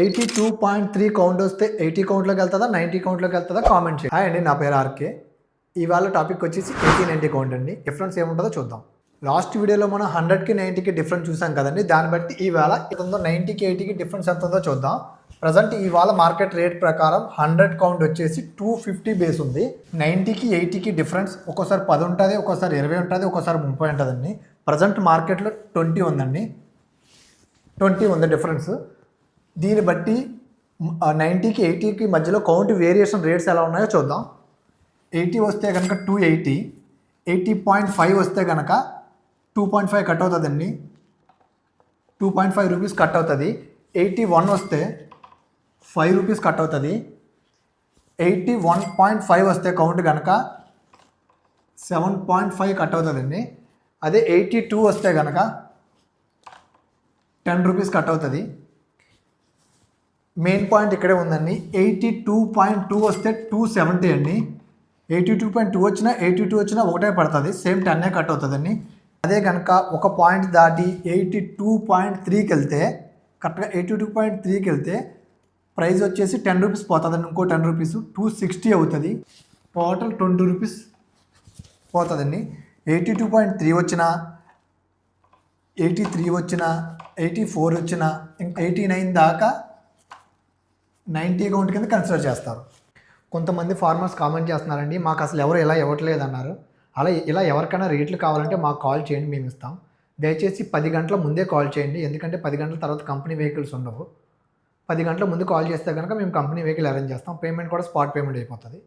82.3 count వస్తే 80 కౌంట్లోకి వెళ్తుందా 90 కౌంట్లోకి వెళ్తుందా కామెంట్ చేయండి. హాయ్ అండి, నా పేరు ఆర్కే. ఇవాళ టాపిక్ వచ్చేసి 80-90 కౌంట్ అండి. డిఫరెన్స్ ఏముంటుందో చూద్దాం. లాస్ట్ వీడియోలో మనం 100కి 90కి డిఫరెన్స్ చూసాం కదండి. దాన్ని బట్టి ఇవాళ ఎంత ఉందో 90కి 80కి డిఫరెన్స్ ఎంత ఉందో చూద్దాం. ప్రజెంట్ ఇవాళ మార్కెట్ రేట్ ప్రకారం 100 కౌంట్ వచ్చేసి 250 బేస్ ఉంది. 90కి 80కి డిఫరెన్స్ ఒక్కోసారి 10 ఉంటుంది, ఒక్కోసారి 20 ఉంటుంది, ఒక్కోసారి 30 ఉంటుందండి. ప్రజెంట్ మార్కెట్లో 20 ఉందండి. 20 ఉంది డిఫరెన్స్. దీన్ని బట్టి 90కి 80కి మధ్యలో కౌంట్ వేరియేషన్ రేట్స్ ఎలా ఉన్నాయో చూద్దాం. 80 వస్తే కనుక 280, 80.5 వస్తే కనుక 2.5 కట్ అవుతుందండి. 2.5 రూపీస్ కట్ అవుతుంది. 81 వస్తే 5 రూపీస్ కట్ అవుతుంది. 81.5 వస్తే కౌంట్ కనుక 7.5 కట్ అవుతుందండి. అదే 82 వస్తే కనుక 10 రూపీస్ కట్ అవుతుంది. మెయిన్ పాయింట్ ఇక్కడే ఉందండి. 82.2 వస్తే 270 అండి. 82.2 వచ్చినా 82 వచ్చినా ఒకటే పడుతుంది, సేమ్ 10 కట్ అవుతుందండి. అదే కనుక ఒక పాయింట్ దాటి 82.3కి వెళ్తే, కరెక్ట్గా 82.3కి వెళ్తే ప్రైస్ వచ్చేసి 10 రూపీస్ పోతుందండి. ఇంకో 10 రూపీస్ 260 అవుతుంది. టోటల్ 20 రూపీస్ పోతుందండి. 82.3 వచ్చినా, 83 వచ్చినా, 84 వచ్చినా, ఇంకా 89 దాకా 90 కౌంట్ కింద కన్సిడర్ చేస్తారు. కొంతమంది ఫార్మర్స్ కామెంట్ చేస్తున్నారండి, మాకు అసలు ఎవరు ఇలా ఇవ్వట్లేదు అన్నారు. ఇలా ఎవరికైనా రేట్లు కావాలంటే మాకు కాల్ చేయండి, మేము ఇస్తాం. దయచేసి 10 గంటల ముందే కాల్ చేయండి, ఎందుకంటే 10 గంటల తర్వాత కంపెనీ వెహికల్స్ ఉండవు. 10 గంటల ముందు కాల్ చేస్తే కనుక మేము కంపెనీ వెహికల్ అరేంజ్ చేస్తాం. పేమెంట్ కూడా స్పాట్ పేమెంట్ అయిపోతుంది.